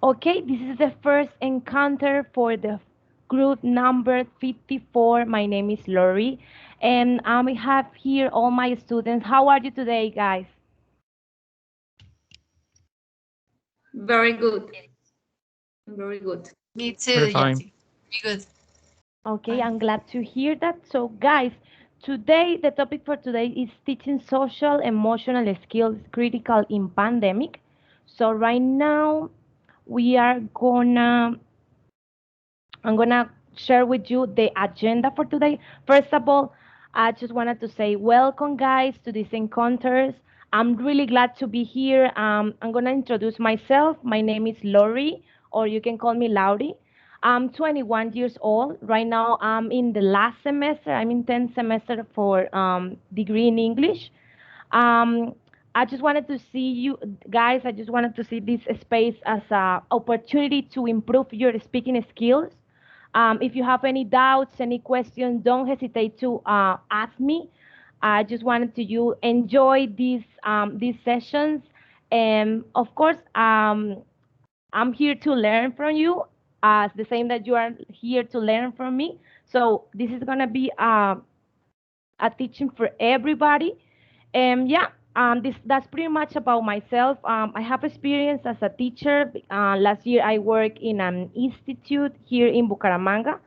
Okay, this is the first encounter for the group number 54. My name is Lori, and I have here all my students. How are you today, guys? Very good. Very good. Me We're too, fine. Yati. Be good. Okay, Fine. I'm glad to hear that. So, guys, today the topic for today is teaching social emotional skills critical in pandemic. So, right now we are gonna I'm gonna share with you the agenda for today. First of all, I just wanted to say welcome, guys, to these encounters. I'm really glad to be here. I'm gonna introduce myself. My name is Lori, or you can call me Laurie. I'm 21 years old. Right now, I'm in the last semester. I'm in 10th semester for degree in English. Um, I just wanted to see you guys. I just wanted to see this space as an opportunity to improve your speaking skills. If you have any doubts, any questions, don't hesitate to ask me. I just wanted to you enjoy these sessions, and of course, I'm here to learn from you, as the same that you are here to learn from me. So this is gonna be a teaching for everybody. And yeah, this that's pretty much about myself. I have experience as a teacher. Last year I worked in an institute here in Bucaramanga,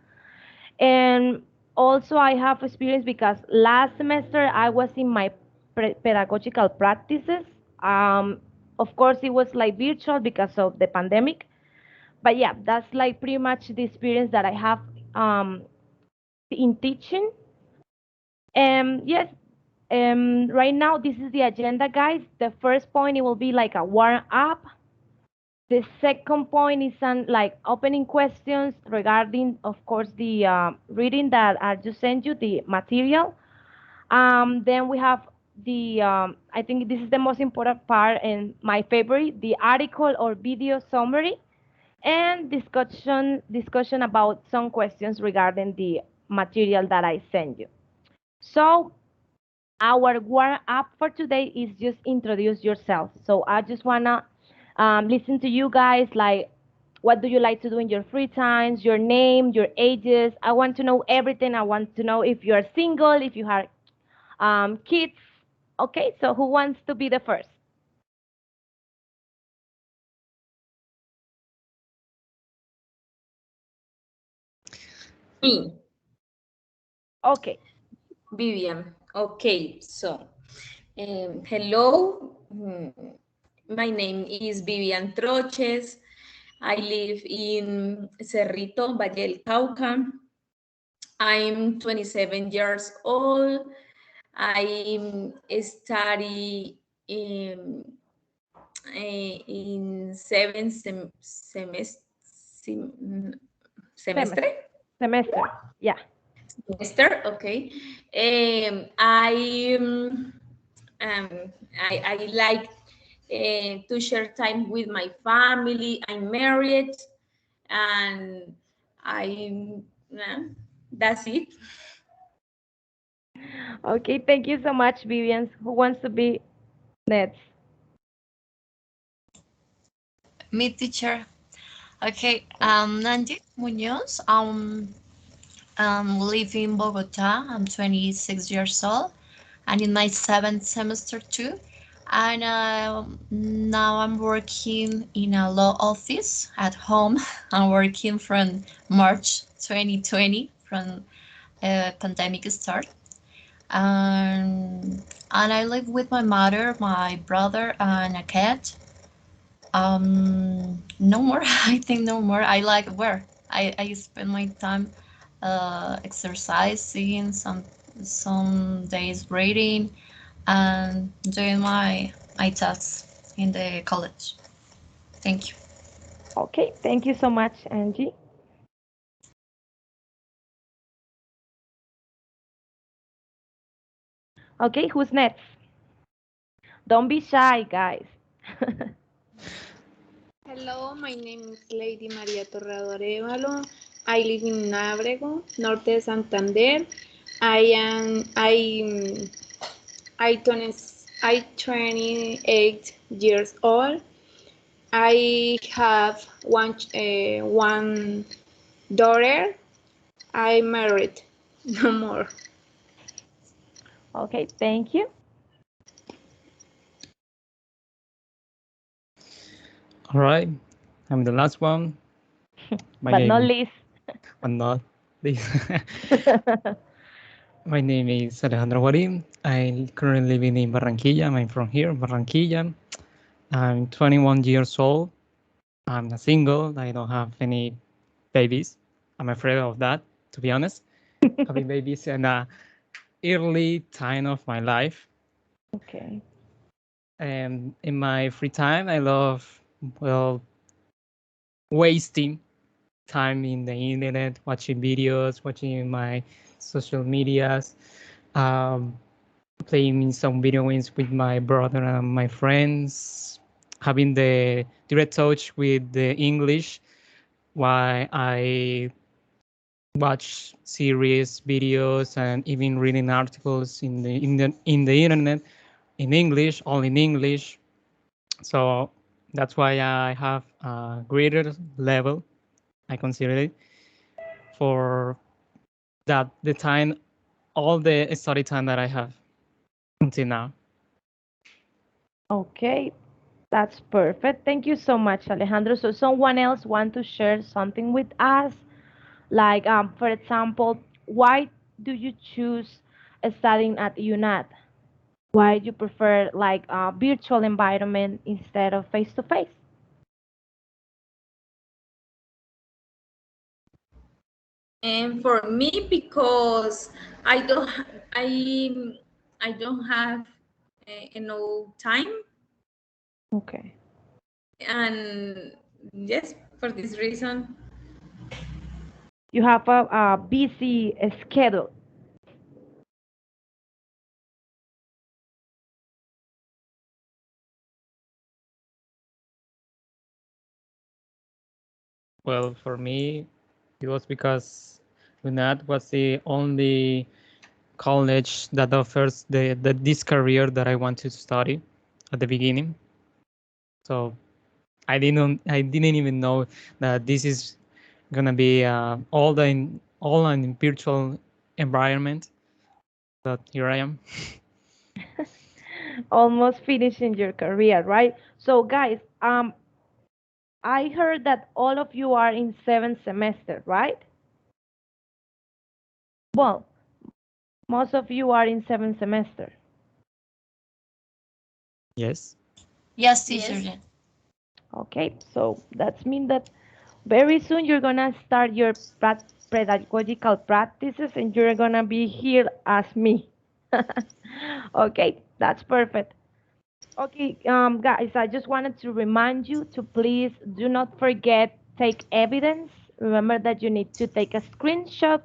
and also I have experience because last semester I was in my pedagogical practices. Um, of course, it was like virtual because of the pandemic, but yeah, that's like pretty much the experience that I have um, in teaching. Yes, right now this is the agenda, guys. The first point, it will be like a warm up. The second point is some like opening questions regarding, of course, the reading that I just sent you, the material. Then we have the, I think this is the most important part and my favorite, the article or video summary, and discussion about some questions regarding the material that I sent you. So our warm up for today is just introduce yourself. So I just wanna listen to you guys. Like, what do you like to do in your free times? Your name, your ages. I want to know everything. I want to know if you are single, if you have kids. Okay, so who wants to be the first? Me, Okay. Vivian. Okay, so hello. My name is Vivian Troches. I live in Cerrito, Valle del Cauca. I'm 27 years old. I study in Semester. semestre. Semester. Yeah. Semester, okay. Um, I like to share time with my family. I'm married, and I that's it. Okay, thank you so much, Vivian. Who wants to be next? Me, teacher. Okay, Nancy Munoz. Live in Bogota. I'm 26 years old, and in my seventh semester too. And now I'm working in a law office at home. I'm working from March 2020, from pandemic start. And I live with my mother, my brother, and a cat. No more. I think no more. I like where I spend my time exercising, some days reading, and doing my tasks in the college. Thank you. Okay, thank you so much, Angie. Okay, who's next? Don't be shy, guys. Hello, my name is Lady María Torrado Arevalo. I live in Ábrego, norte de Santander. I am I 28 years old. I have one daughter. I married. No more. Okay, thank you. All right, I'm the last one. My But not name, least. but not this. My name is Alejandro Guarin. I currently living in Barranquilla. I'm from here, Barranquilla. I'm 21 years old. I'm a single. I don't have any babies. I'm afraid of that, to be honest. Having babies in a early time of my life. Okay. And in my free time, I love, well, wasting time in the internet, watching videos, watching my social medias, um, playing some video games with my brother and my friends, having the direct touch with the English while I watch series, videos, and even reading articles in the internet in English, all in English. So that's why I have a greater level, I consider it, for that the time, all the study time that I have until now. Okay, that's perfect. Thank you so much, Alejandro. So someone else want to share something with us? Like, for example, why do you choose studying at UNAT? Why you prefer like a virtual environment instead of face to face? And for me, because I don't, I don't have enough time, Okay. and yes, for this reason. You have a busy schedule. Well, for me, it was because UNAT was the only college that offers this career that I wanted to study at the beginning. So I didn't even know that this is gonna be all in virtual environment. But here I am. Almost finishing your career, right? So guys, I heard that all of you are in seventh semester, right? Well, most of you are in seventh semester. Yes. Yes, teacher. Yes. Yeah. Okay, so that means that very soon you're gonna start your pedagogical practices and you're gonna be here as me. Okay, that's perfect. Okay, guys, I just wanted to remind you to please do not forget take evidence. Remember that you need to take a screenshot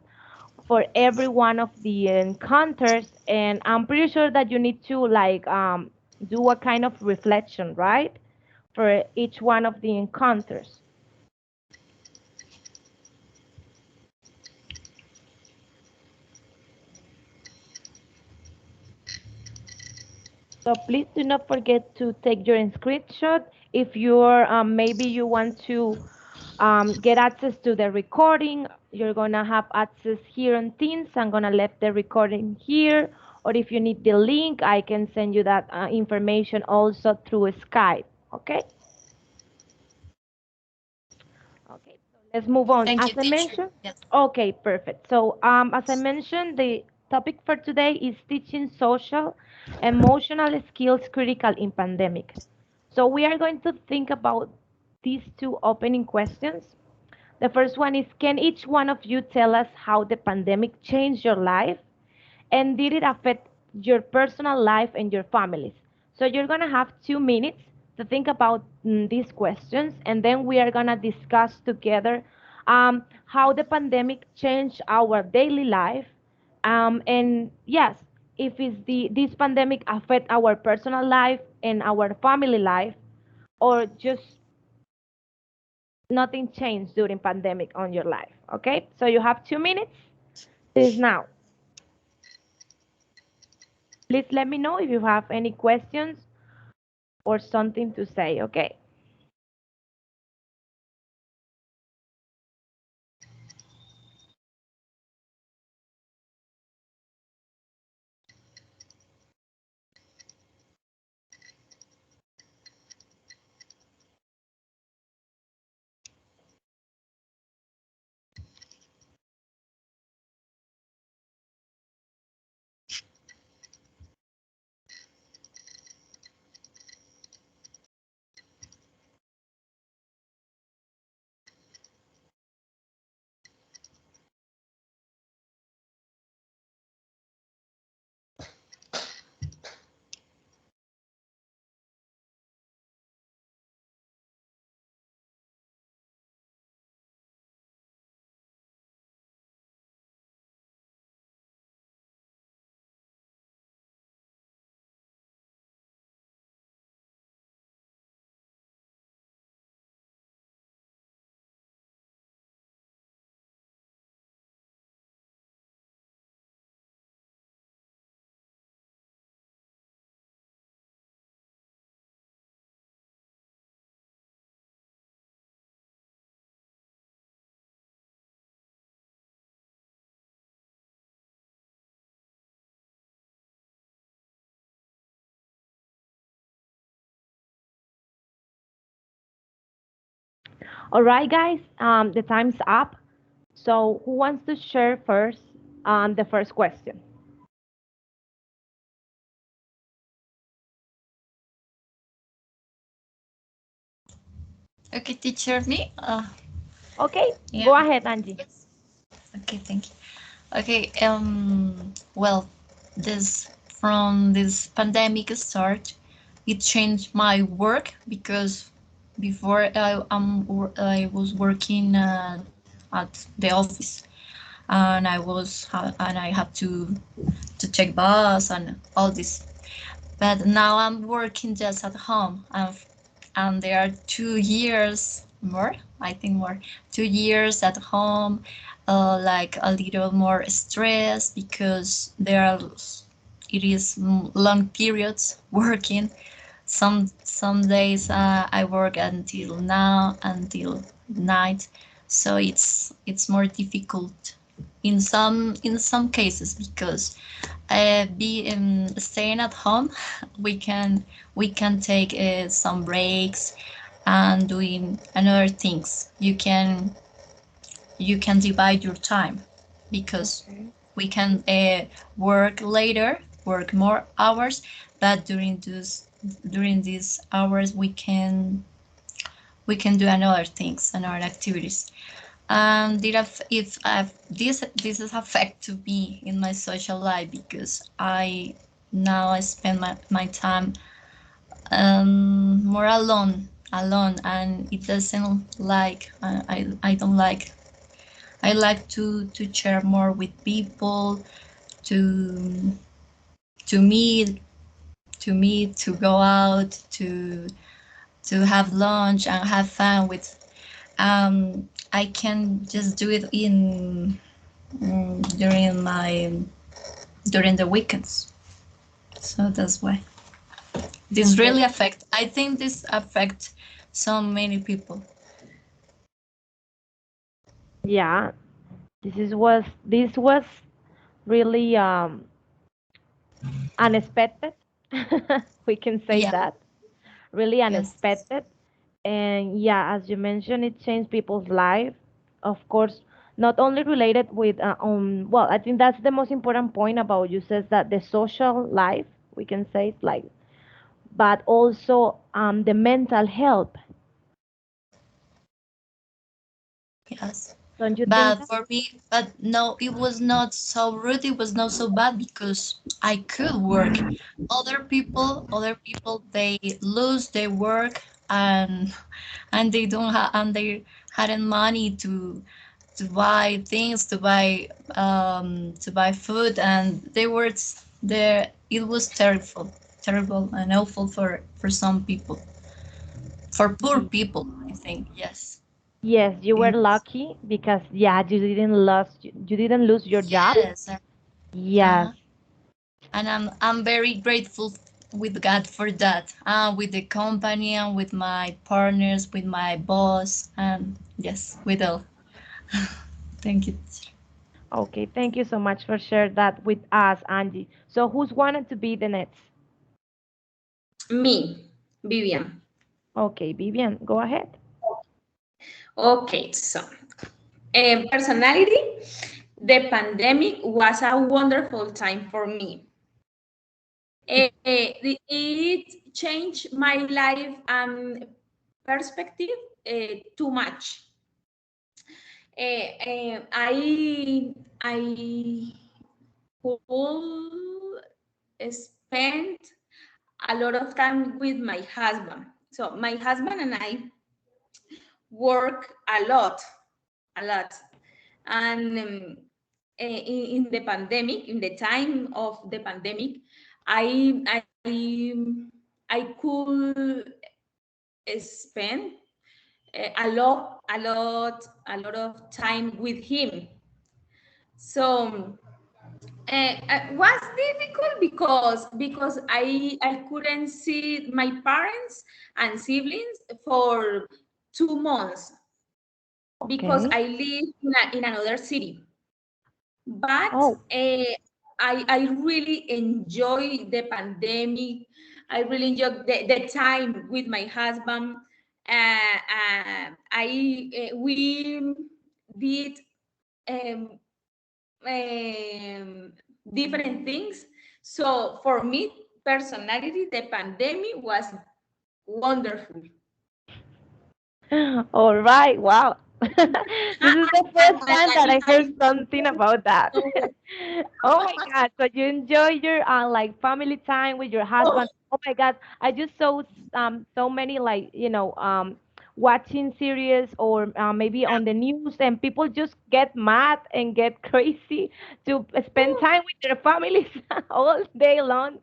for every one of the encounters, and I'm pretty sure that you need to like do a kind of reflection, right, for each one of the encounters. So please do not forget to take your screenshot. If you're maybe you want to get access to the recording, you're gonna have access here on Teams. I'm gonna leave the recording here. Or if you need the link, I can send you that information also through Skype. Okay? Okay, so let's move on. Thank As you, I teacher. mentioned, Yes. okay, perfect. So, as I mentioned, the topic for today is teaching social, emotional skills critical in pandemic. So, we are going to think about these two opening questions. The first one is, can each one of you tell us how the pandemic changed your life? And did it affect your personal life and your families? So you're going to have 2 minutes to think about these questions, and then we are going to discuss together how the pandemic changed our daily life. And yes, if it's this pandemic affect our personal life and our family life, or just nothing changed during pandemic on your life. Okay, so you have 2 minutes. This now. Please let me know if you have any questions or something to say, okay? All right, guys, the time's up. So, who wants to share first the first question? Okay, teacher, me. Okay, Yeah. go ahead, Angie. Yes. Okay, thank you. Okay. Well, this from this pandemic start, it changed my work because before I was working at the office, and I have to take bus and all this. But now I'm working just at home, and there are 2 years more, I think more, 2 years at home, like a little more stress because it is long periods working. Some days I work until night, so it's more difficult in some cases because be staying at home we can we can take some breaks and doing another things. You can divide your time because Okay. we can work later, work more hours, but during these hours we can do another things, another activities. If this is affect to me in my social life because I spend my time more alone, and it doesn't like I don't like. I like to share more with people, to meet, to go out, to have lunch and have fun with. I can just do it in during the weekends. So that's why this Okay. really affect. I think this affect so many people. Yeah, this was really unexpected. We can say Yeah. that. Really Yes. unexpected. And yeah, as you mentioned, it changed people's life. Of course, not only related with well, I think that's the most important point about you says that the social life, we can say it like, but also the mental health. Yes. Don't you think But that? for me, but no, it was not so rude. It was not so bad because I could work. Other people, they lose their work, and they don't have, and they hadn't money to buy things, to buy food, and they were there. It was terrible and awful for some people, for poor Ye- people. I think yes. Yes, you were It was. lucky because yeah, you didn't lose your job. Yes. Yes. Uh-huh. And I'm very grateful with God for that. With the company and with my partners, with my boss, and yes, with all. Thank you. Okay, thank you so much for sharing that with us, Angie. So who's wanted to be the next? Me, Vivian. Okay, Vivian, go ahead. Okay, so personality, the pandemic was a wonderful time for me. It changed my life perspective too much. I could spend a lot of time with my husband. So my husband and I work a lot, and in the pandemic, in the time of the pandemic, I could spend a lot of time with him. So was difficult because I couldn't see my parents and siblings for 2 months because Okay. I live in another city. But Oh, I really enjoy the pandemic. I really enjoy the time with my husband. We did um, um, different things. So for me, personality, the pandemic was wonderful. All right, wow. This is the And first time that I heard something about that. oh, Oh my God. So you enjoy your like family time with your oh, husband. Oh my God. I just saw so many like, watching series or maybe on the news and people just get mad and get crazy to spend oh, time with their families all day long.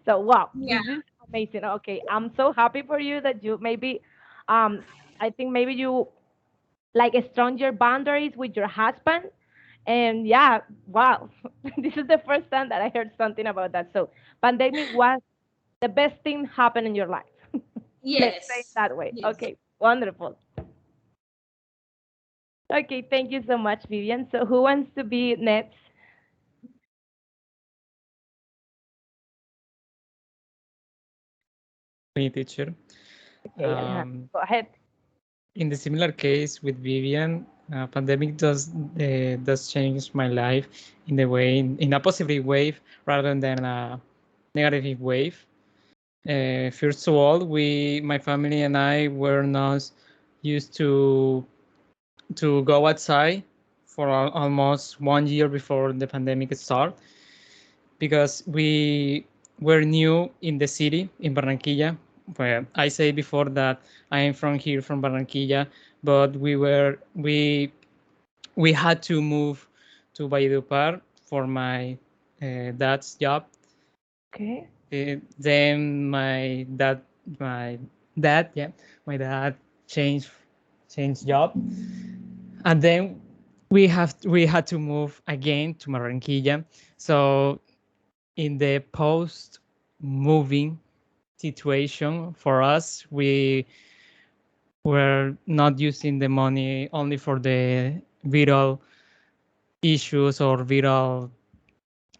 So wow, yeah, this is amazing. Okay, I'm so happy for you that you maybe um I think maybe you like strong your boundaries with your husband. And yeah, wow, this is the first time that I heard something about that. So pandemic was the best thing happened in your life. Let's say it yes, that way. yes. Okay, wonderful. Okay, thank you so much, Vivian. So who wants to be next? Me, teacher. Okay, Alejandro, Um, go ahead. in the similar case with Vivian, pandemic does change my life in the way in a positive way rather than a negative wave. First of all, my family and I were not used to go outside for almost 1 year before the pandemic started because we were new in the city in Barranquilla. Well, I say before that I am from here from Barranquilla, but we had to move to Valledupar for my dad's job. Okay. Then my dad, yeah, my dad changed changed job, and then we had to move again to Barranquilla. So in the post moving situation for us, we were not using the money only for the vital issues or vital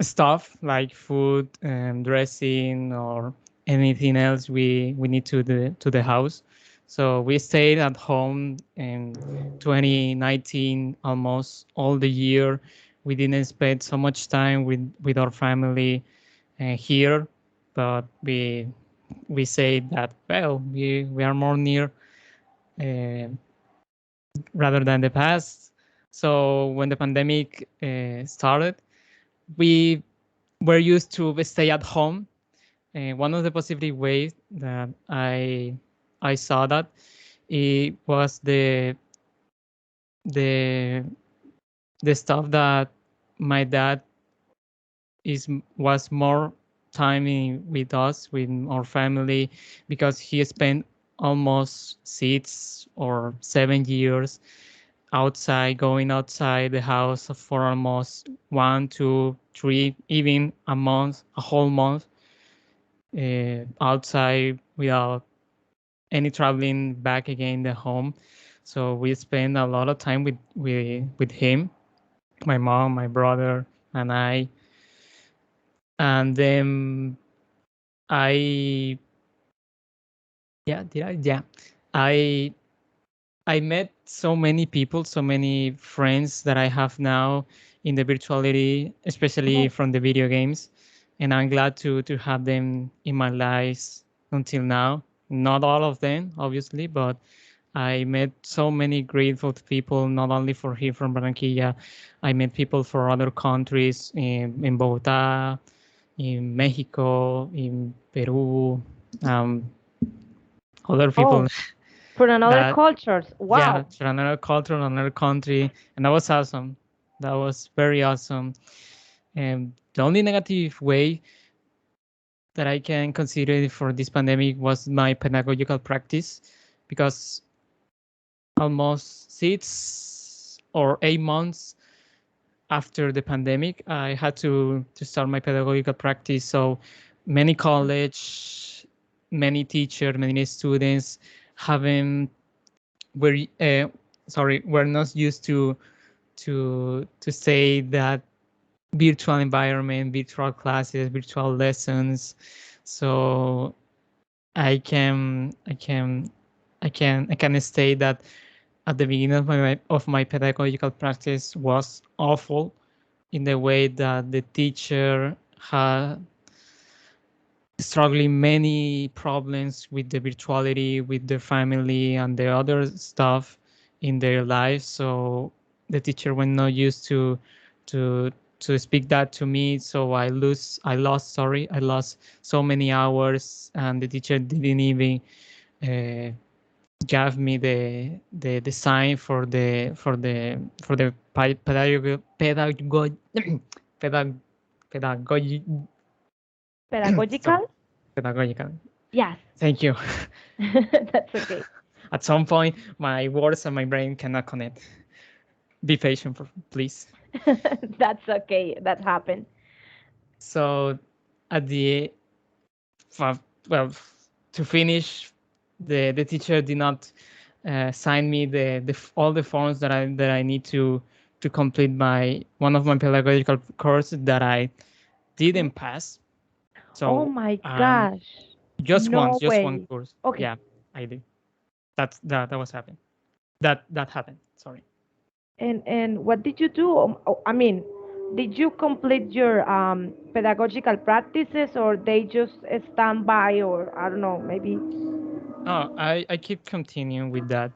stuff like food and dressing or anything else we need to the house. So we stayed at home in 2019 almost all the year. We didn't spend so much time with our family here, but we say that well we are more near uh, rather than the past. So when the pandemic started, we were used to stay at home. One of the positive ways that I saw that it was the the stuff that my dad is was more time with us with our family because he spent almost 6 or 7 years outside, going outside the house for almost 1, 2, 3, even a month, a whole month outside without any traveling back again the home. So we spend a lot of time with him, my mom, my brother, and I. And then I yeah, did I? Yeah, I I met so many people, so many friends that I have now in the virtuality, especially Oh, from the video games, and I'm glad to have them in my lives until now. Not all of them, obviously, but I met so many grateful people, not only for here from Barranquilla. I met people for other countries in Bogota, in Mexico, in Peru, um, other people oh, for another that cultures. yeah, Wow. to another culture, another country, and that was awesome. That was very awesome. And the only negative way that I can consider for this pandemic was my pedagogical practice, because almost 6 or 8 months after the pandemic, I had to start my pedagogical practice. So many college, many teachers, many students haven't were were not used to say that virtual environment, virtual classes, virtual lessons. So I can I can state that at the beginning of my pedagogical practice was awful in the way that the teacher had struggling many problems with the virtuality, with their family and the other stuff in their lives. So the teacher was not used to to speak that to me. So I lost so many hours, and the teacher didn't even uh, gave me the sign for the pedagogy pedagogy sorry, Pedagogical? pedagogical. Yes. Thank you. That's okay. At some point, my words and my brain cannot connect. Be patient, please. That's okay. That happened. So, at the well, to finish, the teacher did not sign me all the forms that I need to complete my one of my pedagogical courses that I didn't pass. Oh So, my um, gosh. just No one way. course. Okay. Yeah, I did. That was happened. That happened. Sorry. And what did you do? I mean, did you complete your pedagogical practices, or they just stand by, or I don't know, maybe? Oh, I keep continuing with that.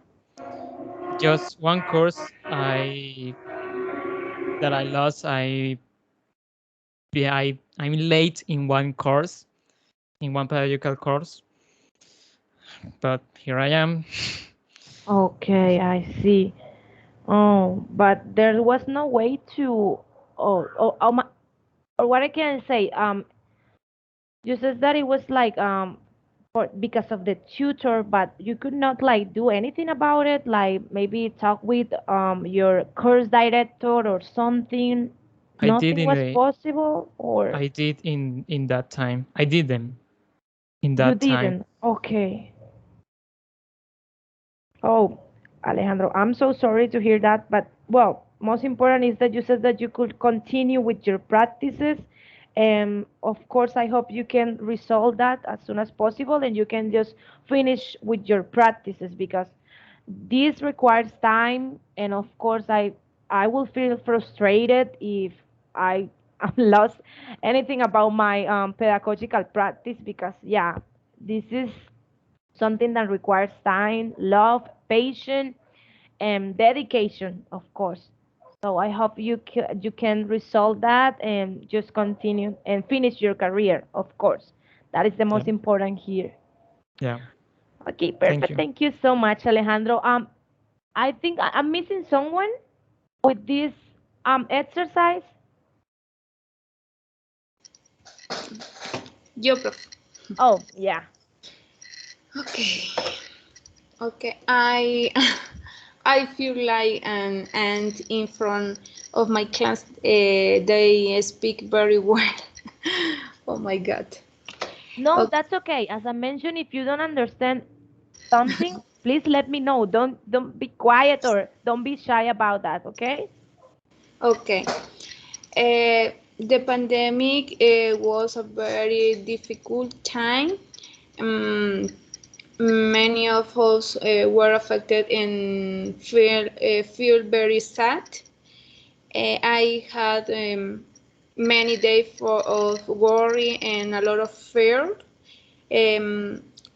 Just one course I lost. I'm late in one course, in one pedagogical course, but here I am. Okay, I see. Oh, but there was no way to. Or what I can say. You said that it was like for because of the tutor, but you could not like do anything about it, like maybe talk with your course director or something. I did Nothing in was the possible, or I did in that time. I did them in you that time. didn't. Okay. Oh, Alejandro, I'm so sorry to hear that, but well, most important is that you said that you could continue with your practices. And of course, I hope you can resolve that as soon as possible and you can just finish with your practices because this requires time. And of course, I will feel frustrated if I lost anything about my pedagogical practice because, yeah, this is something that requires time, love, patience, and dedication, of course. So I hope you can resolve that and just continue and finish your career, of course. That is the Yeah, most important here. yeah. Okay, Thank perfect. you. Thank you so much, Alejandro. I think I'm missing someone with this exercise. Yo, prof. Oh, yeah. Okay. Okay. I I feel like an ant in front of my class. They speak very well. Oh my God. No, Okay. that's okay. As I mentioned, if you don't understand something, please let me know. Don't be quiet or don't be shy about that, okay? Okay. The pandemic was a very difficult time. Um, Many of us were affected and feel very sad. I had many days of worry and a lot of fear.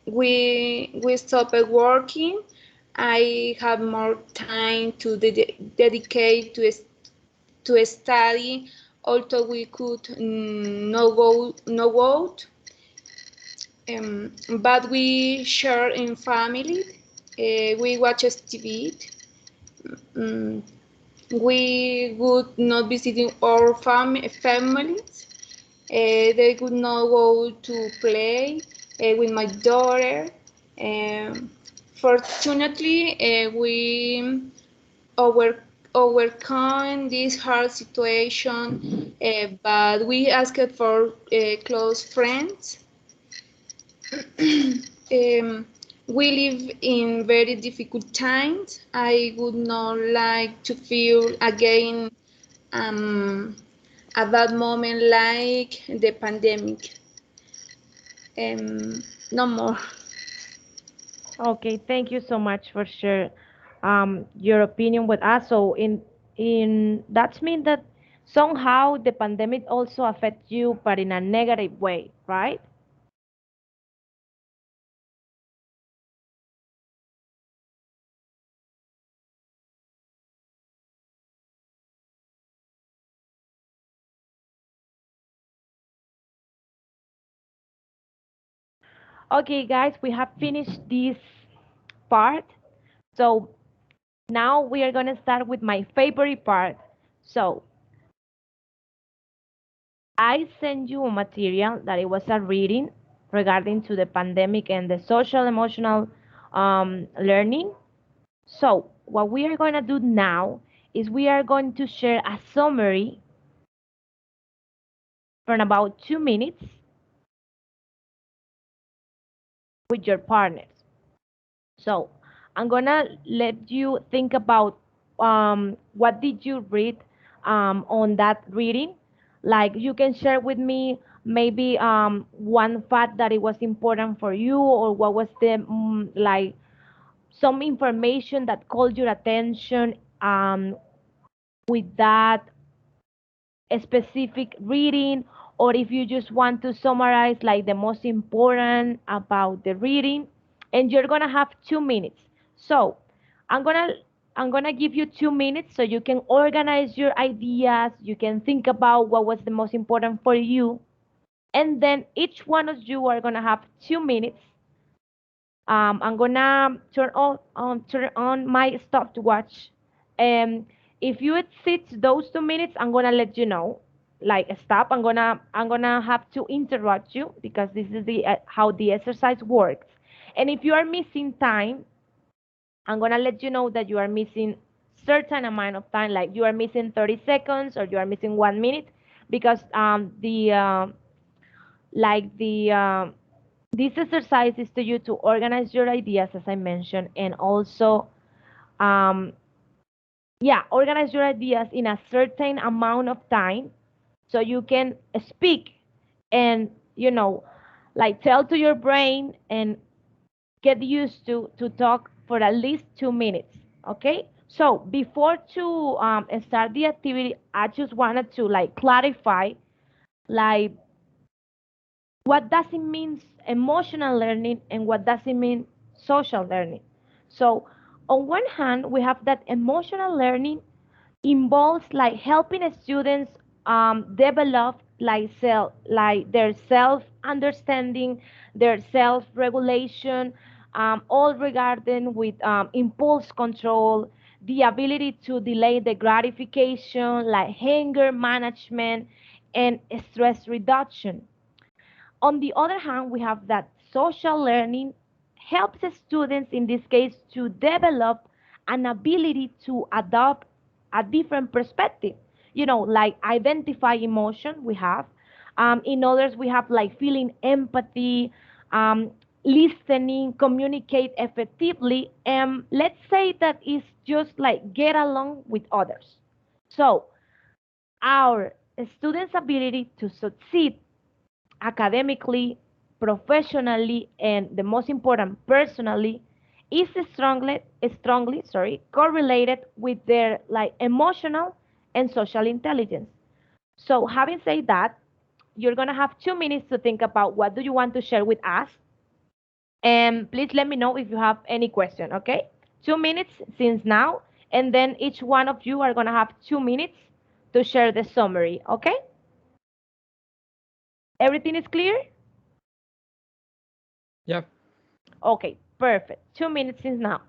We stopped working. I had more time to dedicate to study, although we could no go out. But we share in family. We watch TV. Um, we would not visiting our families. They could not go to play with my daughter. Um, Fortunately, we over, overcome this hard situation, but we asked for close friends. um, we live in very difficult times. I would not like to feel again um, at that moment like the pandemic. No more. Okay, thank you so much for share your opinion with us. So in that means that somehow the pandemic also affect you, but in a negative way, right? Okay, guys, we have finished this part. So now we are gonna start with my favorite part. So I sent you a material that it was a reading regarding to the pandemic and the social emotional learning. So what we are going to do now is we are going to share a summary for about 2 minutes with your partners. So I'm gonna let you think about what did you read on that reading. Like you can share with me maybe one fact that it was important for you, or what was the like some information that called your attention with that a specific reading, or if you just want to summarize like the most important about the reading, and you're gonna have 2 minutes. So i'm gonna I'm gonna give you 2 minutes so you can organize your ideas, you can think about what was the most important for you, and then each one of you are gonna have 2 minutes. I'm gonna turn on my stopwatch. If you exceed those 2 minutes, I'm gonna let you know. Like stop. I'm gonna have to interrupt you because this is the how the exercise works. And if you are missing time, I'm gonna let you know that you are missing certain amount of time, like you are missing 30 seconds or you are missing 1 minute, because the like the this exercise is to you to organize your ideas, as I mentioned, and also, um, yeah, organize your ideas in a certain amount of time so you can speak and, like tell to your brain and get used to talk for at least 2 minutes. Okay? So before to start the activity, I just wanted to like clarify like what does it mean emotional learning and what does it mean social learning. So on one hand we have that emotional learning involves like helping students develop like their self understanding, their self regulation, all regarding with impulse control, the ability to delay the gratification, like anger management and stress reduction. On the other hand, we have that social learning helps the students in this case to develop an ability to adopt a different perspective. Like identify emotion we have. In others, we have like feeling empathy, um, listening, communicate effectively, and let's say that is just like get along with others. So our students' ability to succeed academically, professionally, and the most important, personally, is strongly correlated with their like emotional and social intelligence. So having said that, you're gonna have 2 minutes to think about what do you want to share with us, and please let me know if you have any question. Okay, 2 minutes since now, and then each one of you are gonna have 2 minutes to share the summary. Okay, everything is clear? Yep. Okay, perfect. 2 minutes since now.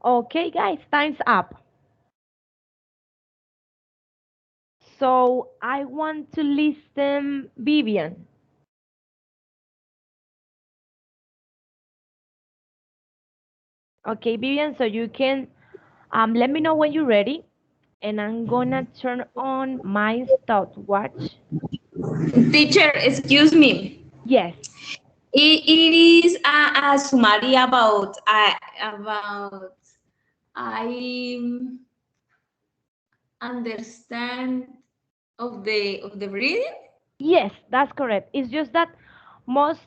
Okay, guys, time's up. So I want to listen Vivian. Okay, Vivian, so you can let me know when you're ready, and I'm gonna turn on my stopwatch. Teacher, excuse me. Yes, It is a summary about I understand of the reading. yes, that's correct. It's just that most,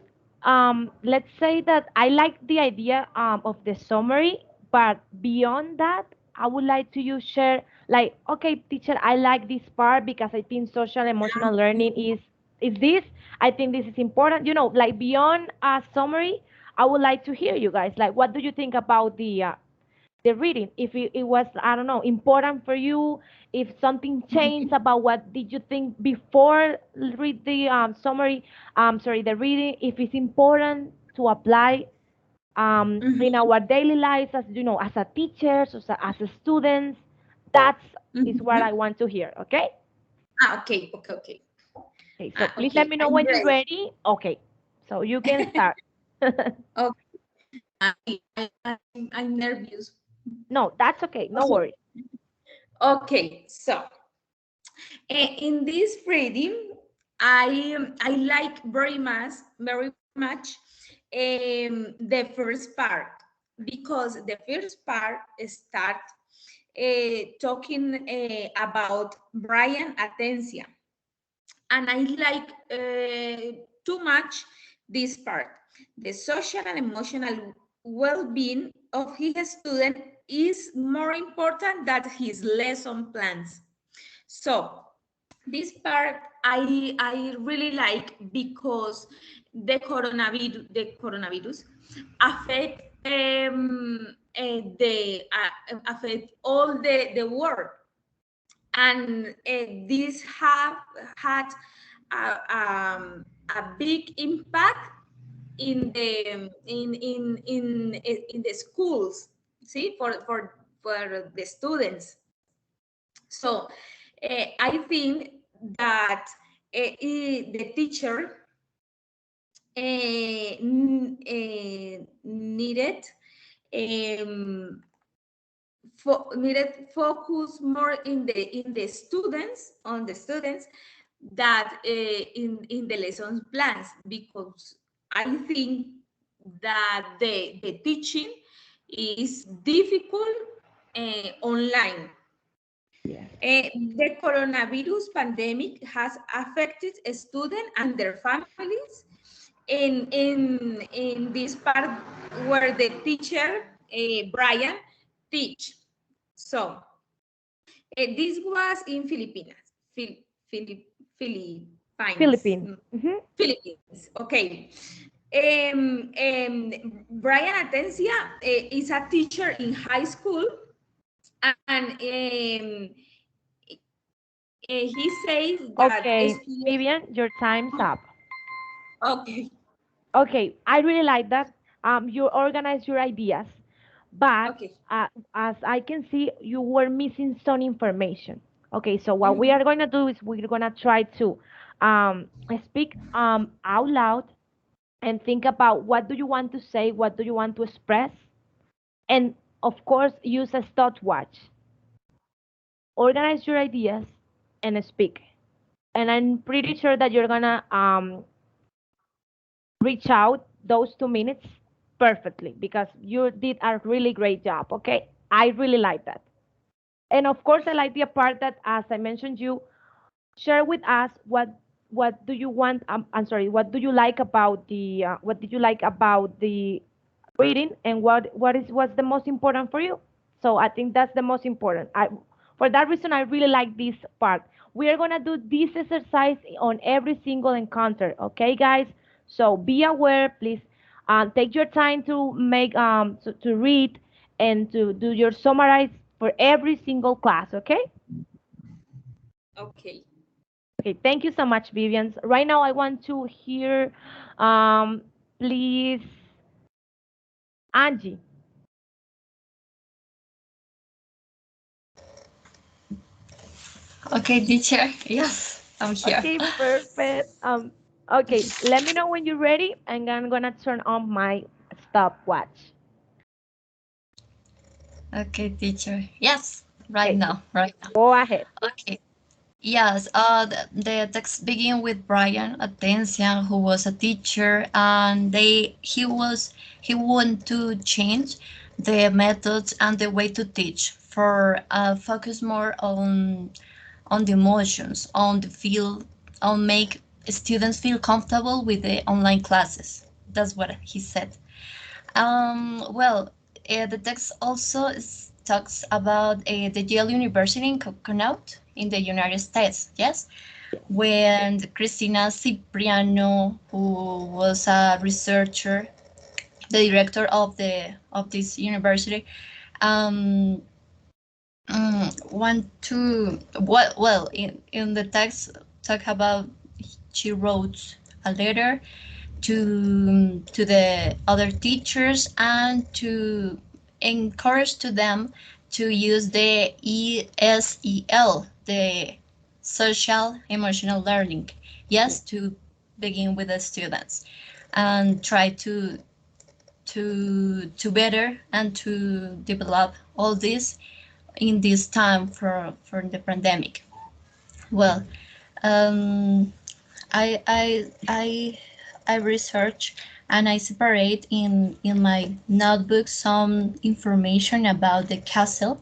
let's say that I like the idea of the summary, but beyond that, I would like to you share like, okay, teacher, I like this part because I think social emotional learning is this. I think this is important. You know, like beyond a summary, I would like to hear you guys. Like, what do you think about the reading, if it was, I don't know, important for you, if something changed about what did you think before read the summary, sorry, the reading, if it's important to apply in Mhm, our daily lives, as you know, as a teachers, as a students. That's is what mhm. I want to hear. Okay. Okay, okay, okay. Okay, so please let Okay, me know I'm when you're ready. ready. Okay, so you can start. Okay, I'm nervous. No, that's okay, no Okay, worries. okay. So in this reading, I like very much the first part because the first part start talking about Brian Atencia, and I like too much this part. The social and emotional well-being of his student is more important than his lesson plans. So this part I really like because the coronavirus affect the affect all the world, and this have had a big impact in the schools, see, for the students. So I think that the teacher needed um, needed focus more in the students, on the students, that in the lesson plans, because I think that the teaching is difficult online. Yes. The coronavirus pandemic has affected students and their families in this part where the teacher, Brian, teach. So this was in Philip, Philippines. Philippines. Hmm. Philippines. Okay. Brian Atencia is a teacher in high school, and he says that Okay, students. Vivian, your time's up. Okay. Okay, I really like that. You organize your ideas, but Okay. as I can see, you were missing some information. Okay, so what we Mhm. are going to do is we're going to try to speak out loud and think about what do you want to say, what do you want to express, and of course, use a stopwatch. Organize your ideas and speak. And I'm pretty sure that you're gonna reach out those 2 minutes perfectly because you did a really great job. Okay, I really like that. And of course, I like the part that, as I mentioned, you share with us what do you want. I'm sorry. What do you like about the what did you like about the reading, and what's the most important for you? So I think that's the most important. For that reason, I really like this part. We are gonna do this exercise on every single encounter. Okay, guys. So be aware, please. Take your time to make to read and to do your summarize for every single class. Okay. Okay. Okay, thank you so much, Vivian. Right now, I want to hear, please, Angie. Okay, teacher. Yes, I'm here. Okay, perfect. Okay, let me know when you're ready, and I'm gonna turn on my stopwatch. Okay, teacher. Yes, right Okay, now, right now. go ahead. Okay. Yes, the text begin with Brian Attenzian, who was a teacher, and he wanted to change the methods and the way to teach for focus more on the emotions, on the feel, on make students feel comfortable with the online classes. That's what he said. The text also talks about the Yale University in Connaught in the United States. Yes, when Christina Cipriano, who was a researcher, the director of this university, um, want to in the text talk about she wrote a letter to the other teachers and to encourage to them to use the ESEL, the social emotional learning, yes, to begin with the students and try to better and to develop all this in this time for the pandemic. Well, um, I research and I separate in my notebook some information about the castle.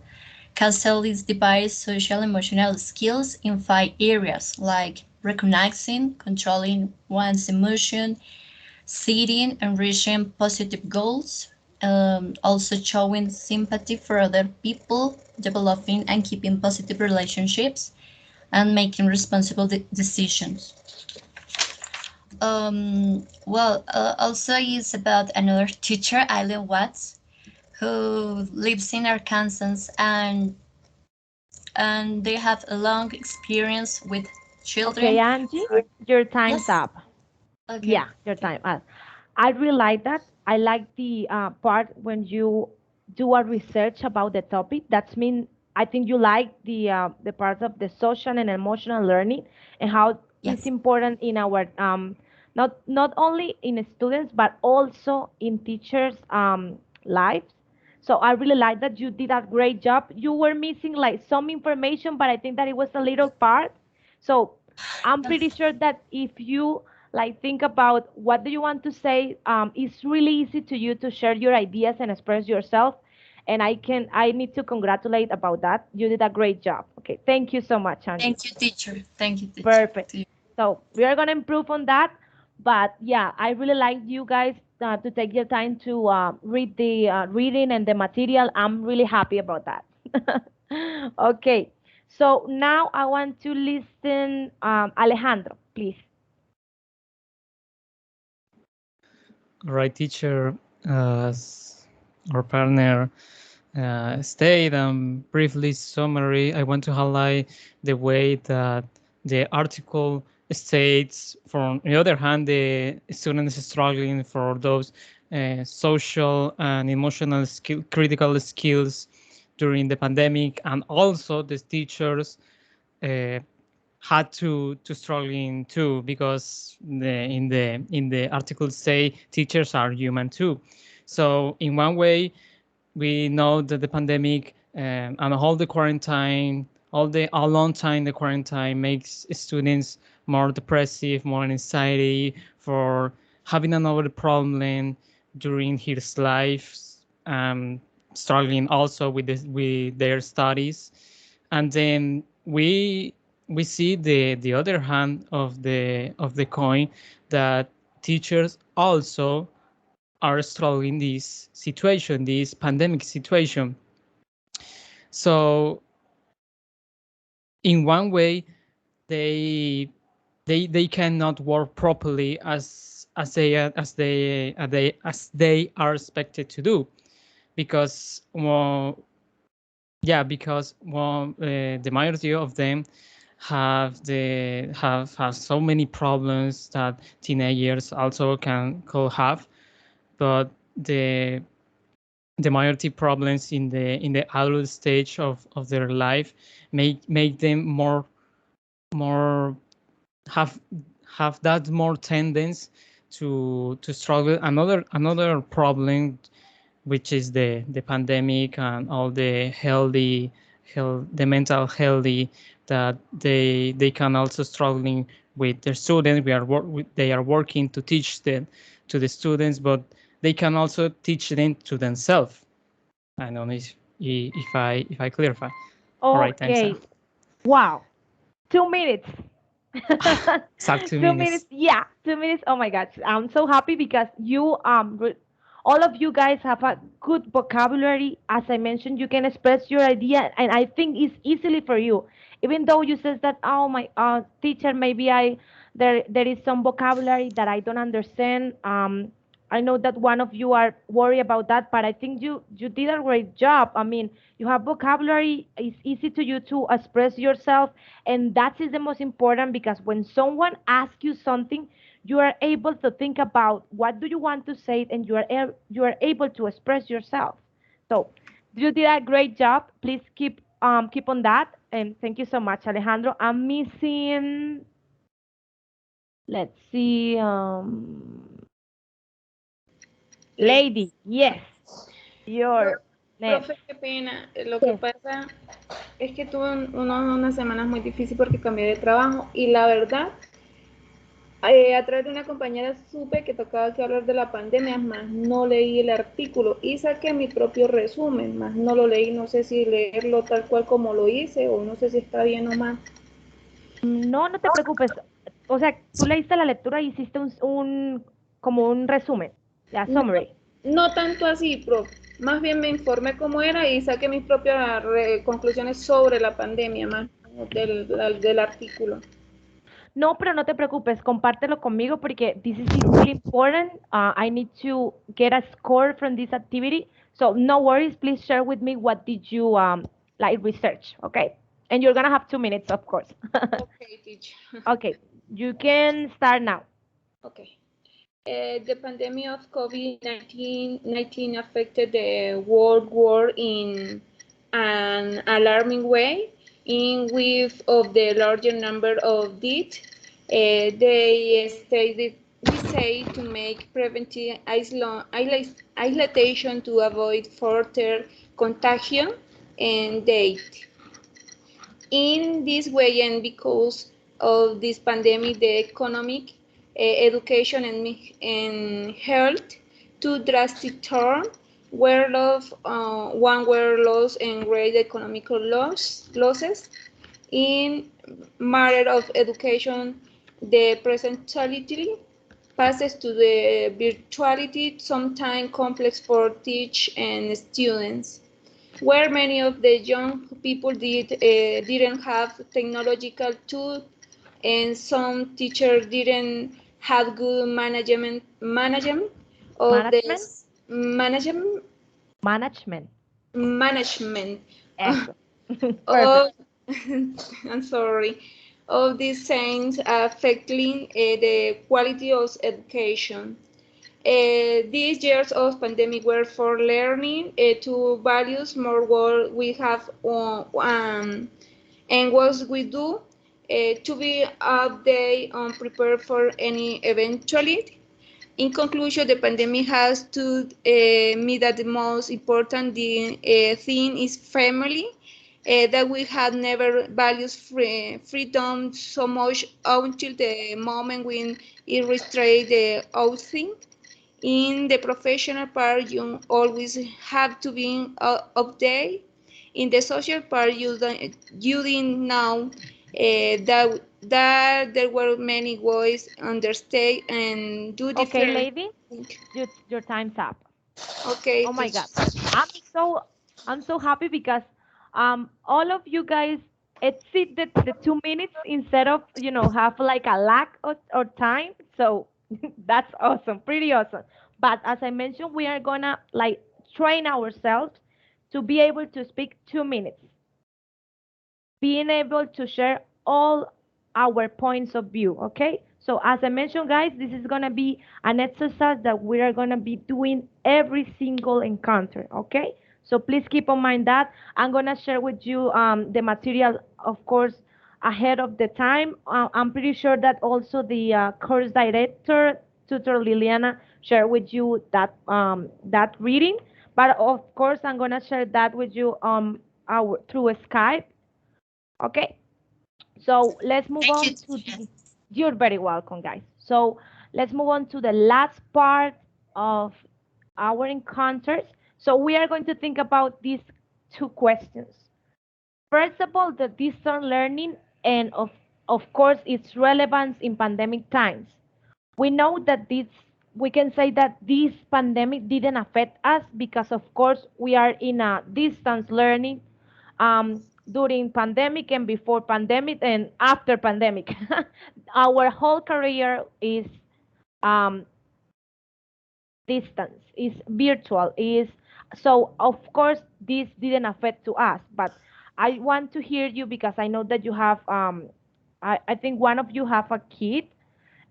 Castle is divides social emotional skills in 5 areas like recognizing, controlling one's emotion, setting and reaching positive goals, also showing sympathy for other people, developing and keeping positive relationships, and making responsible decisions. Also is about another teacher, Eileen Watts, who lives in Arkansas, and they have a long experience with Okay, children. Angie, your time's Yes. up. Okay. Yeah, your Okay. time. I really like that. I like the part when you do a research about the topic. That's mean I think you like the part of the social and emotional learning and how it's Yes. important in our not only in students but also in teachers' lives. So I really like that you did a great job. You were missing like some information, but I think that it was a little part. So I'm pretty Yes. sure that if you like think about what do you want to say, it's really easy to you to share your ideas and express yourself. And I need to congratulate about that. You did a great job. Okay, thank you so much, Angie. Thank you, teacher. Thank you, teacher. Perfect. So we are gonna improve on that. But yeah, I really like you guys to take your time to read the reading and the material. I'm really happy about that. Okay. So now I want to listen, Alejandro, please. Right, teacher, as our partner state and briefly summary, I want to highlight the way that the article states, from the other hand, the students struggling for those social and emotional critical skills during the pandemic, and also the teachers uh, had to struggling too, because in the article say teachers are human too. So in one way, we know that the pandemic and all the quarantine, all long time the quarantine makes students more depressive, more anxiety for having another problem during his life, um, struggling also with their studies. And then we see the other hand of the coin, that teachers also are struggling this situation, this pandemic situation. So in one way, they they cannot work properly as they are expected to do, because the majority of them have so many problems that teenagers also could have. But the the majority problems in the adult stage of their life make them more more have have that more tendency to struggle. Another problem, which is the pandemic and all the the mental healthy, that they can also struggling with their students. They are working to teach them to the students, but they can also teach them to themselves. I don't know if I clarify. All right, thanks. Okay. Wow. 2 minutes. Exact two 2 minutes. minutes. Yeah, 2 minutes. Oh my gosh. I'm so happy because all of you guys have a good vocabulary. As I mentioned, you can express your idea, and I think it's easily for you. Even though you says that, oh my teacher, maybe there is some vocabulary that I don't understand. I know that one of you are worried about that, but I think you did a great job. I mean, you have vocabulary. It's easy to you to express yourself, and that is the most important because when someone asks you something, you are able to think about what do you want to say, and you are able to express yourself. So you did a great job. Please keep on that, and thank you so much, Alejandro. I'm missing. Let's see. Eh, Lady, yes, your name. Profe, qué pena. Lo que Yes. pasa es que tuve unas semanas muy difíciles porque cambié de trabajo y la verdad, a través de una compañera supe que tocaba que hablar de la pandemia, más no leí el artículo y saqué mi propio resumen, más no lo leí, no sé si leerlo tal cual como lo hice o no sé si está bien o mal. No, no te preocupes. O sea, tú leíste la lectura y hiciste como un resumen, ya, No, summary. no tanto así, profe. Más bien me informé cómo era y saqué mis propias conclusiones sobre la pandemia, más no del artículo. No, pero no te preocupes, compártelo conmigo porque this is really important. I need to get a score from this activity. So no worries, please share with me what did you like research, okay? And you're gonna have 2 minutes, of course. Okay, teacher. Okay, you can start now. Okay. The pandemic of COVID-19 affected the world war in an alarming way, in with of the larger number of deaths. They stated we say to make preventive isolation to avoid further contagion and death. In this way, and because of this pandemic, the economic, education, and health, two drastic turn were lost, one were lost and great economic losses. In matter of education, the presentality passes to the virtuality, sometimes complex for teach and students where many of the young people didn't have technological tools and some teachers didn't have good management of Management? this management Management. management Eso. of Perfect. I'm sorry of these things affecting the quality of education. These years of pandemic were for learning to values more what we have and what we do to be update and prepared for any eventuality. In conclusion, the pandemic has to me that the most important thing is family. That we had never values freedom so much until the moment when it restrained the outing in the professional part, you always have to be update. In the social part, you didn't know that there were many ways understand and do Okay, different lady, things. your time's up. Okay, Oh my teach. God. I'm so I'm so happy because all of you guys exceed the 2 minutes instead of have like a lack of time. So that's awesome, pretty awesome. But as I mentioned, we are gonna like train ourselves to be able to speak 2 minutes, being able to share all our points of view. Okay, so as I mentioned, guys, this is going to be an exercise that we are going to be doing every single encounter. Okay, so please keep in mind that I'm going to share with you the material, of course, ahead of the time. I'm pretty sure that also the course director, tutor Liliana, shared with you that reading. But of course, I'm gonna share that with you through Skype. Okay. So let's move Thank you, on to teacher. the. You're very welcome, guys. So let's move on to the last part of our encounters. So we are going to think about these two questions. First of all, the distance learning and of course its relevance in pandemic times. We know that this we can say that this pandemic didn't affect us because of course we are in a distance learning during pandemic and before pandemic and after pandemic. Our whole career is um, distance, is virtual, is so of course this didn't affect to us. But I want to hear you because I know that you have I think one of you have a kid,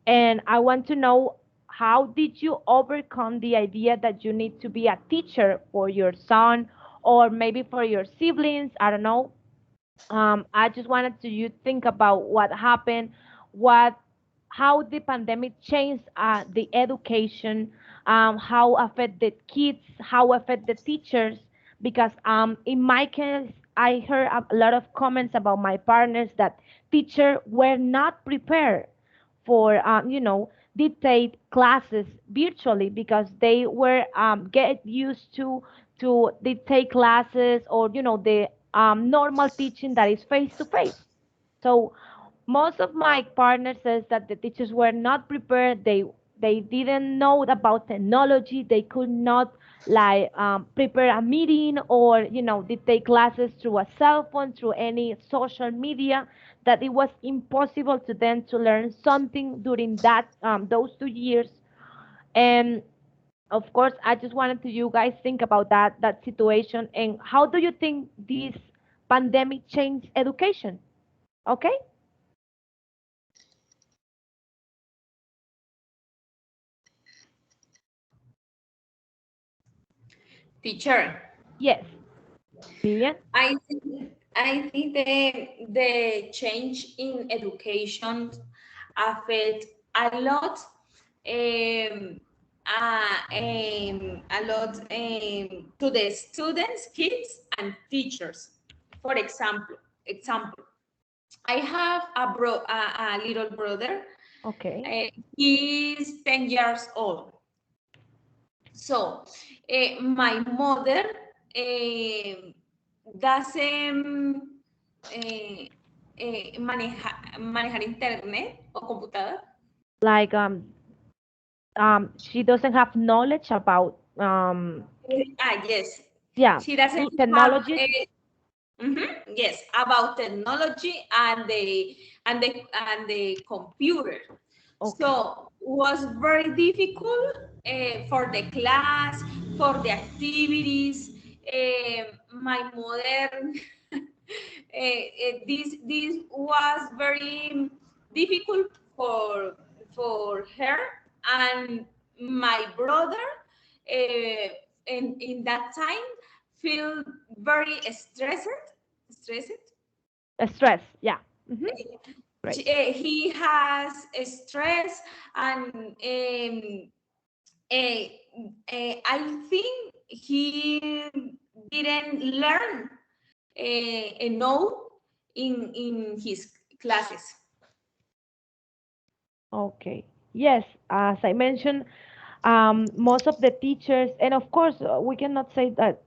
and I want to know how did you overcome the idea that you need to be a teacher for your son or maybe for your siblings? I don't know. I just wanted to you think about what happened, what, how the pandemic changed the education, how affected kids, how affected teachers. Because in my case, I heard a lot of comments about my partners that teachers were not prepared for dictate classes virtually because they were get used to dictate classes or the normal teaching that is face to face. So most of my partners says that the teachers were not prepared. They didn't know about technology. They could not like prepare a meeting or they take classes through a cell phone, through any social media. That it was impossible to them to learn something during that those 2 years. And of course, I just wanted to you guys think about that situation and how do you think this pandemic changed education? Okay. Teacher, Yes, Vivian. I think the change in education affect a lot, a lot to the students, kids, and teachers. For example, I have a little brother. Okay. He's 10 years old. So, my mother doesn't manejar internet o computador. Like she doesn't have knowledge about Yes, yeah, she doesn't have technologies. yes, about technology and the computer. Okay. So was very difficult for the class, for the activities. My mother, this was very difficult for her and my brother. In that time, feel very stressed. Stress, yeah. Great. He has stress and I think he didn't learn enough in his classes. Okay. Yes, as I mentioned, most of the teachers, and of course, we cannot say that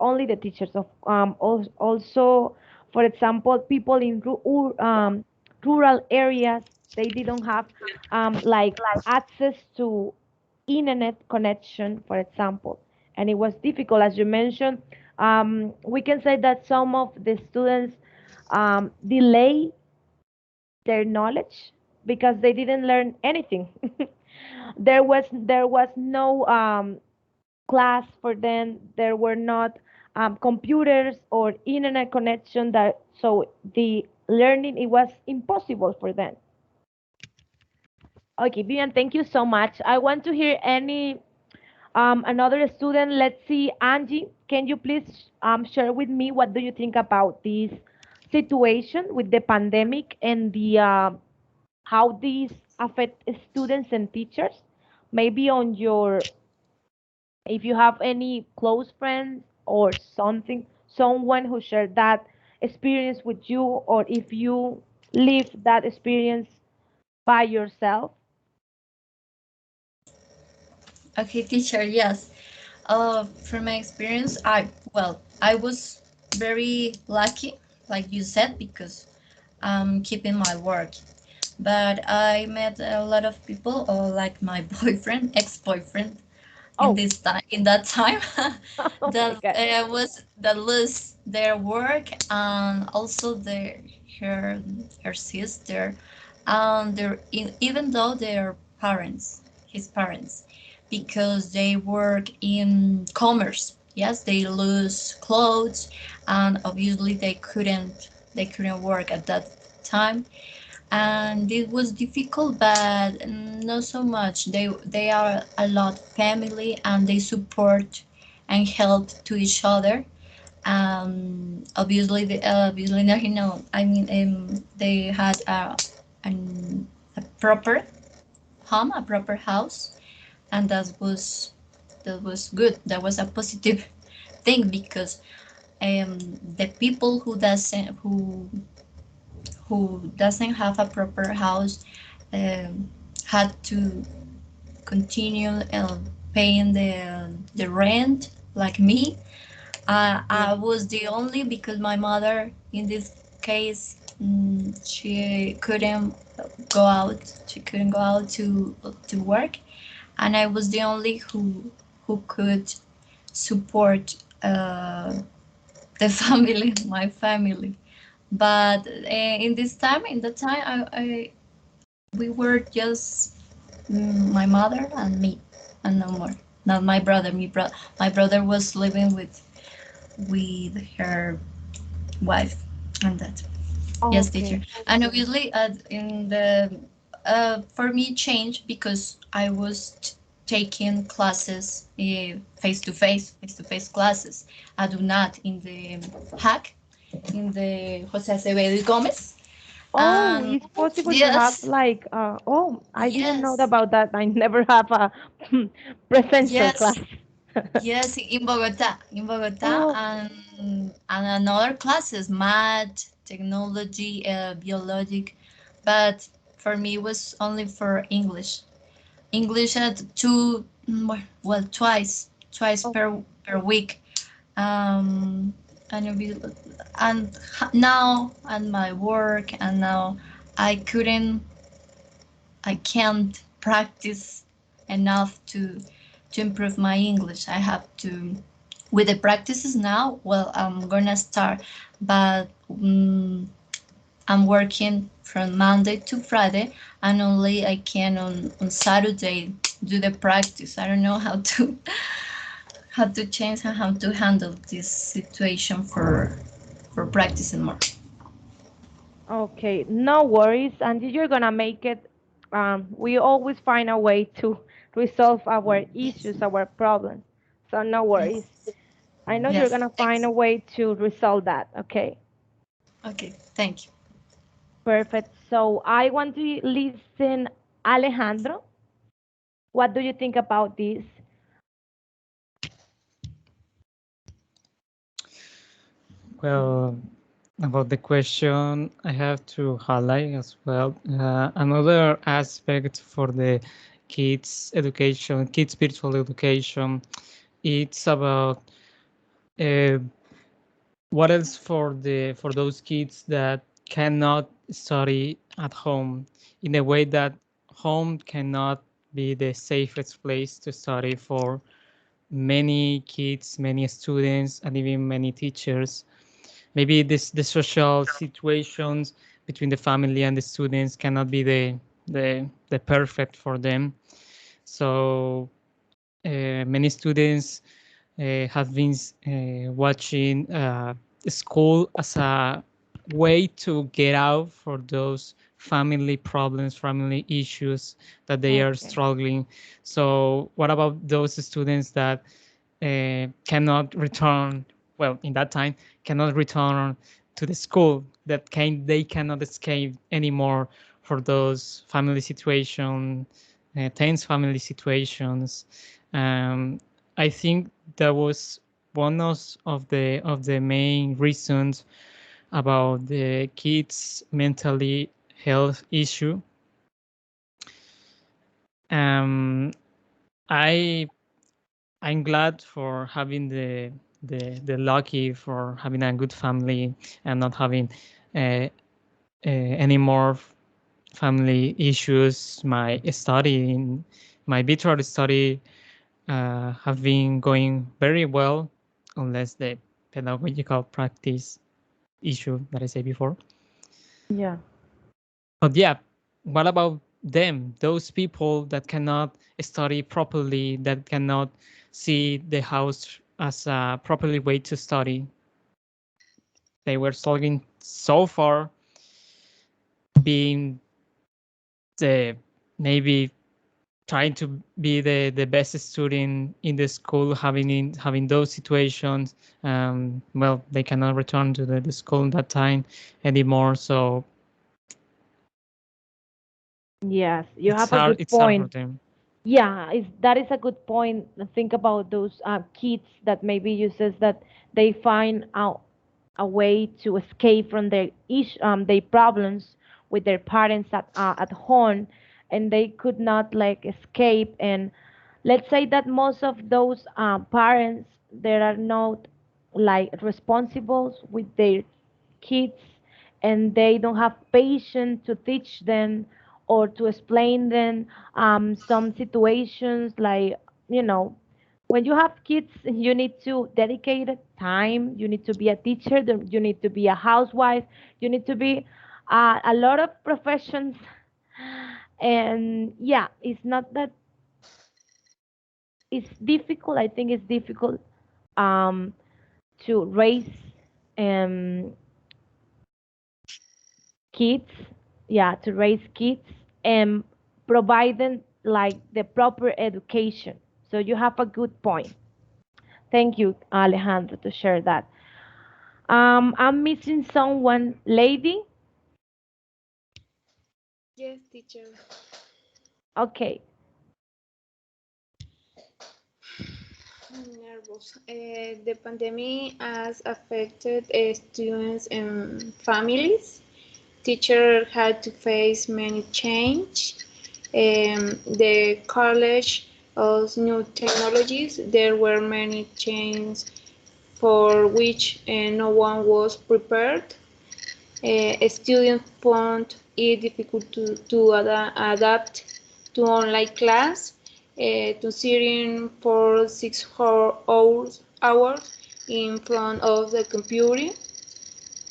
only the teachers of also, for example, people in rural areas, they didn't have like access to internet connection, for example, and it was difficult, as you mentioned. We can say that some of the students delay their knowledge because they didn't learn anything. There was no class for them. There were not computers or internet connection that so the learning it was impossible for them. Okay, Vivian, thank you so much. I want to hear any another student. Let's see, Angie, can you please share with me what do you think about this situation with the pandemic and the how these affect students and teachers? Maybe on your, if you have any close friends or something, someone who shared that experience with you, or if you live that experience by yourself. Okay, teacher, yes. From my experience, I was very lucky, like you said, because I'm keeping my work. But I met a lot of people, like my boyfriend, ex-boyfriend, in Oh, that time, oh my that God. was that lose their work, and also her her sister, and even though they're parents, his parents, because they work in commerce. Yes, they lose clothes, and obviously they couldn't work at that time, and it was difficult, but not so much. They are a lot family, and they support and help to each other. Obviously, obviously, no, I mean, they had a proper home, a proper house, and that was good. That was a positive thing, because the people who doesn't have a proper house um, had to continue paying the rent, like me. Yeah. I was the only, because my mother in this case, she couldn't go out. She couldn't go out to work, and I was the only who could support the family, my family. But in this time, in the time, we were just my mother and me, and no more. Not my brother. My brother was living with her wife, and that. Yes, teacher. Okay. And obviously, in the for me changed, because I was taking classes face to face classes. I do not in the hack in the Jose Acevedo Gomez. Oh, And it's possible to have yes, like oh, I didn't know yes, about that. I never have a presential class. yes. Yes, in Bogota, Oh, and another classes, math, technology, biologic, but for me it was only for English. English at well, twice okay. per week. Um, and now and my work, and now I couldn't I can't practice enough to improve my English. I have to, with the practices now. Well, I'm gonna start, but I'm working from Monday to Friday, and only I can on Saturday do the practice. I don't know how to change and how to handle this situation for practicing more. Okay, no worries, and you're gonna make it. We always find a way to resolve our Yes, issues, our problems. So no worries. yes, I know you're yes. gonna find Thanks. a way to resolve that. Okay, Okay, thank you. perfect. So I want to listen, Alejandro. What do you think about this? Well, about the question, I have to highlight as well another aspect for the kids' education, kids' spiritual education. It's about uh, what else for those kids that cannot study at home in a way that home cannot be the safest place to study for many kids, many students, and even many teachers. Maybe the social situations between the family and the students cannot be the perfect for them. So many students have been watching school as a way to get out for those family problems, family issues that they are Okay. struggling. So, what about those students that cannot return? Well, in that time, cannot return to the school, that they cannot escape anymore for those family situation, tense family situations. um, I think that was one of the main reasons about the kids mentally health issue. um, I I'm glad for having the lucky for having a good family and not having uh, any more family issues. My virtual study have been going very well, unless the pedagogical practice issue that I said before. Yeah. But yeah, what about them? Those people that cannot study properly, that cannot see the house as a properly way to study. They were struggling so far, being the maybe trying to be the best student in the school, having those situations. Well, they cannot return to the school in that time anymore. So Yes, you have a good it's hard for point. them. Yeah, that is a good point. Think about those kids that maybe you says that they find out a way to escape from their problems with their parents at home, and they could not like escape. And let's say that most of those parents that are not like responsible with their kids, and they don't have patience to teach them or to explain them some situations, like, you know, when you have kids, you need to dedicate time, you need to be a teacher, you need to be a housewife, you need to be a lot of professions. And yeah, it's not that it's difficult. I think it's difficult um, to raise um, kids, yeah, to raise kids and provide them like the proper education. So you have a good point. Thank you, Alejandro, to share that. I'm missing someone, lady. Yes, teacher. Okay. Nervous. The pandemic has affected students and families. Teachers had to face many change. The college of new technologies, there were many changes for which no one was prepared. Students found it difficult to adapt to online class, to sitting for 6 hours in front of the computer.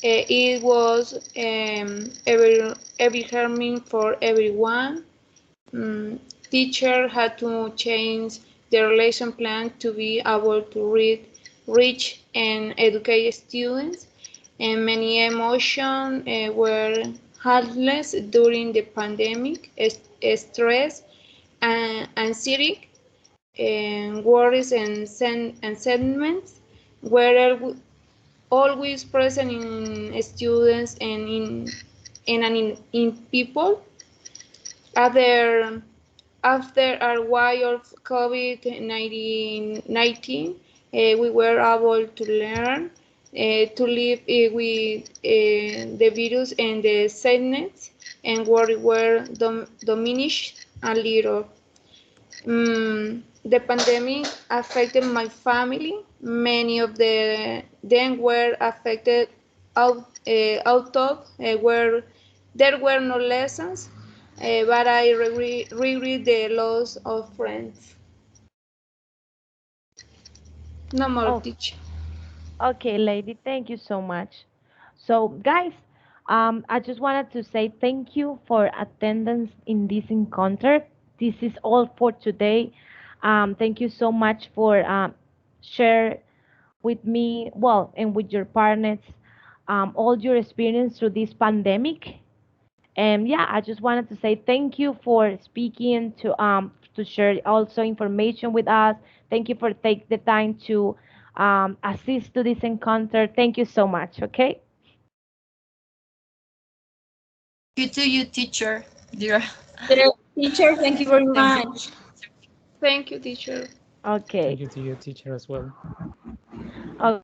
It was every harming for everyone. Mm, Teacher had to change their lesson plan to be able to reach and educate students, and many emotions were helpless during the pandemic. Stress and anxiety and worries and sentiments were always present in students and in people. After after a while of COVID-19, we were able to learn to live with the virus and the sadness, and worry were diminished a little. The pandemic affected my family. Many of them were affected out of where there were no lessons, but I regret the loss of friends. No more Oh, teacher. okay, lady. Thank you so much. So, guys, I just wanted to say thank you for attendance in this encounter. This is all for today. Thank you so much for share with me, well, and with your partners, all your experience through this pandemic. And yeah, I just wanted to say thank you for speaking to share also information with us. Thank you for take the time to assist to this encounter. Thank you so much. Okay. You to you, teacher. Dear. The teacher, thank you very Thank you. much. Thank you, teacher. Okay. Thank you to your teacher as well. Okay.